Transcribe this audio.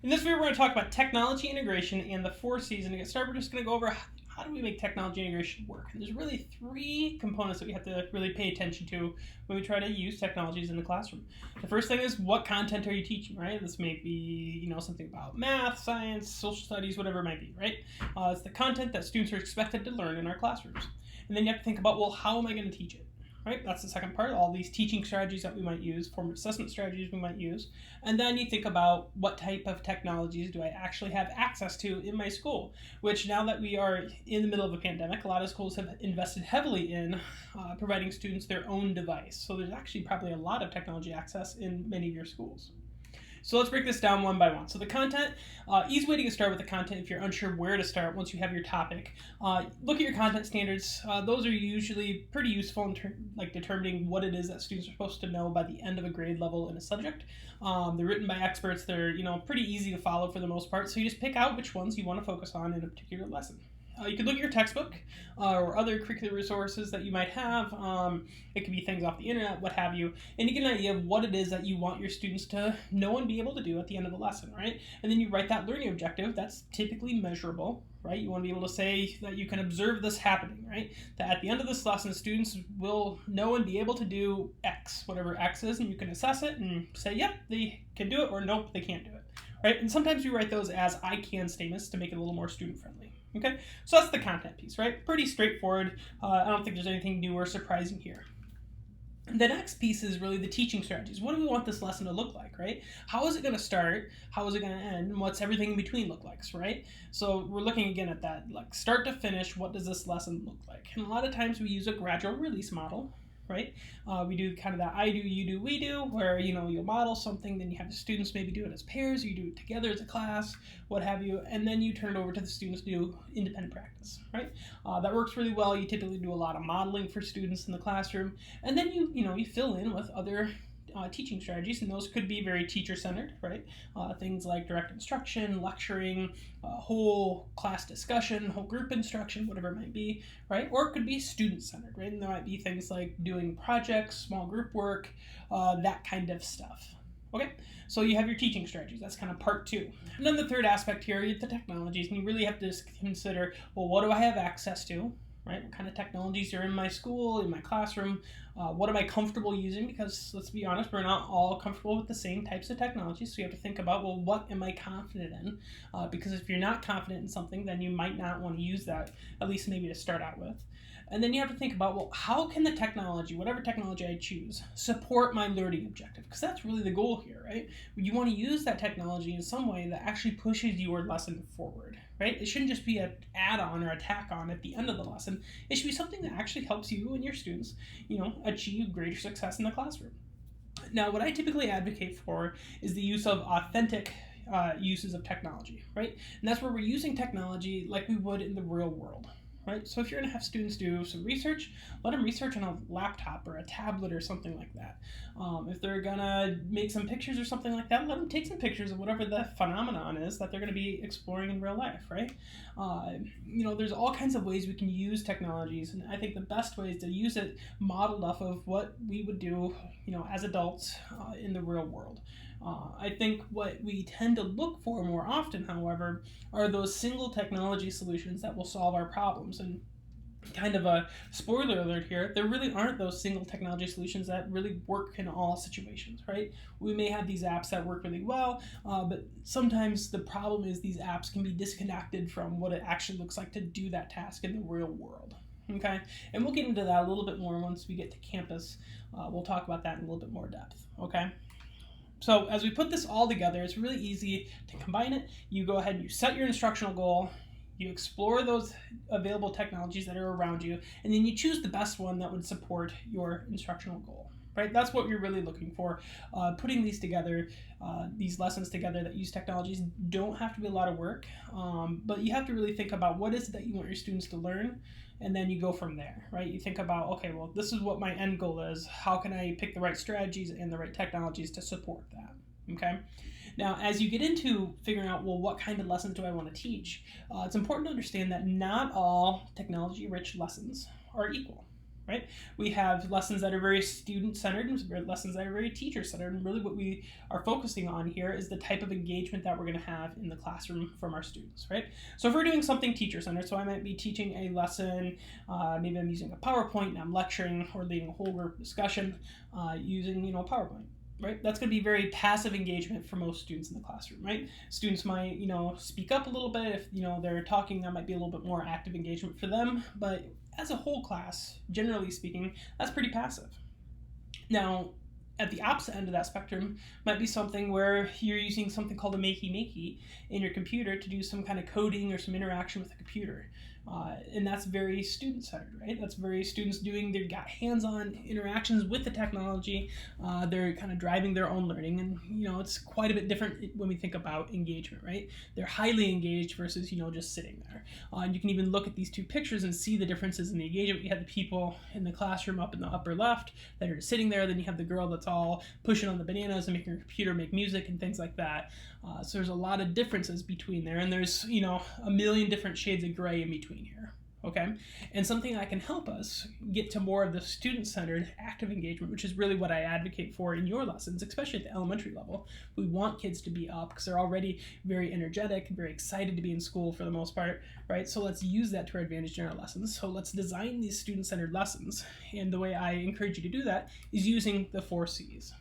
In this video, we're going to talk about technology integration and the 4Cs. And to get started, we're just going to go over how do we make technology integration work. And there's really three components that we have to really pay attention to when we try to use technologies in the classroom. The first thing is, what content are you teaching, right? This may be, something about math, science, social studies, whatever it might be, right? It's the content that students are expected to learn in our classrooms. And then you have to think about, well, how am I going to teach it? Right, that's the second part, all these teaching strategies that we might use, formative assessment strategies we might use. And then you think about what type of technologies do I actually have access to in my school, which now that we are in the middle of a pandemic, a lot of schools have invested heavily in providing students their own device. So there's actually probably a lot of technology access in many of your schools. So let's break this down one by one. So the content, easy way to get started with the content if you're unsure where to start once you have your topic. Look at your content standards. Those are usually pretty useful in determining what it is that students are supposed to know by the end of a grade level in a subject. They're written by experts. They're pretty easy to follow for the most part. So you just pick out which ones you want to focus on in a particular lesson. You could look at your textbook or other curricular resources that you might have. It could be things off the internet, what have you, and you get an idea of what it is that you want your students to know and be able to do at the end of the lesson, right? And then you write that learning objective. That's typically measurable, right? You want to be able to say that you can observe this happening, right? That at the end of this lesson, students will know and be able to do X, whatever X is, and you can assess it and say, yep, they can do it, or nope, they can't do it, right? And sometimes we write those as I can statements to make it a little more student-friendly. Okay, so that's the content piece, right? Pretty straightforward. I don't think there's anything new or surprising here. The next piece is really the teaching strategies. What do we want this lesson to look like, right? How is it going to start? How is it going to end? And what's everything in between look like, right? So we're looking again at that, like start to finish, what does this lesson look like? And a lot of times we use a gradual release model, right? We do kind of that I do, you do, we do, where, you'll model something, then you have the students maybe do it as pairs, or you do it together as a class, what have you, and then you turn it over to the students to do independent practice, right? That works really well. You typically do a lot of modeling for students in the classroom, and then you fill in with other teaching strategies, and those could be very teacher-centered, right? Things like direct instruction, lecturing, whole class discussion, whole group instruction, whatever it might be, right? Or it could be student-centered, right? And there might be things like doing projects, small group work, that kind of stuff. Okay, so you have your teaching strategies. That's kind of part two. And then the third aspect here, you have the technologies, and you really have to consider, well, what do I have access to? Right? What kind of technologies are in my school, in my classroom? What am I comfortable using? Because let's be honest, we're not all comfortable with the same types of technologies. So you have to think about, well, what am I confident in? Because if you're not confident in something, then you might not want to use that, at least maybe to start out with. And then you have to think about, well, how can the technology, whatever technology I choose, support my learning objective? Because that's really the goal here, right? You want to use that technology in some way that actually pushes your lesson forward, right? It shouldn't just be an add-on or a tack-on at the end of the lesson. It should be something that actually helps you and your students, achieve greater success in the classroom. Now, what I typically advocate for is the use of authentic uses of technology, right? And that's where we're using technology like we would in the real world. Right? So if you're going to have students do some research, let them research on a laptop or a tablet or something like that. If they're going to make some pictures or something like that, let them take some pictures of whatever the phenomenon is that they're going to be exploring in real life, right? There's all kinds of ways we can use technologies, and I think the best way is to use it modeled off of what we would do, as adults in the real world. I think what we tend to look for more often, however, are those single technology solutions that will solve our problems. And kind of a spoiler alert here, there really aren't those single technology solutions that really work in all situations, right? We may have these apps that work really well, but sometimes the problem is these apps can be disconnected from what it actually looks like to do that task in the real world. Okay, and we'll get into that a little bit more once we get to campus. We'll talk about that in a little bit more depth, okay? So as we put this all together, it's really easy to combine it. You go ahead and you set your instructional goal, you explore those available technologies that are around you, and then you choose the best one that would support your instructional goal. Right? That's what you're really looking for. Putting these together, these lessons together that use technologies don't have to be a lot of work, but you have to really think about what is it that you want your students to learn, and then you go from there, right? You think about, okay, well, this is what my end goal is. How can I pick the right strategies and the right technologies to support that, okay? Now, as you get into figuring out, well, what kind of lessons do I want to teach, it's important to understand that not all technology-rich lessons are equal. right? We have lessons that are very student-centered and lessons that are very teacher-centered. And really what we are focusing on here is the type of engagement that we're going to have in the classroom from our students, right? So if we're doing something teacher-centered, so I might be teaching a lesson, maybe I'm using a PowerPoint and I'm lecturing or leading a whole group discussion using, PowerPoint. Right, that's going to be very passive engagement for most students in the classroom. Right, students might speak up a little bit if they're talking. That might be a little bit more active engagement for them. But as a whole class, generally speaking, that's pretty passive. Now, at the opposite end of that spectrum might be something where you're using something called a makey in your computer to do some kind of coding or some interaction with the computer. And that's very student-centered, right? That's very students they've got hands-on interactions with the technology. They're kind of driving their own learning. And, it's quite a bit different when we think about engagement, right? They're highly engaged versus, just sitting there. And you can even look at these two pictures and see the differences in the engagement. You have the people in the classroom up in the upper left that are sitting there. Then you have the girl that's all pushing on the bananas and making her computer make music and things like that. So there's a lot of differences between there. And there's, a million different shades of gray in between here, okay? And something that can help us get to more of the student-centered active engagement, which is really what I advocate for in your lessons, especially at the elementary level. We want kids to be up because they're already very energetic and very excited to be in school for the most part, right? So let's use that to our advantage in our lessons. So let's design these student-centered lessons. And the way I encourage you to do that is using the 4 C's.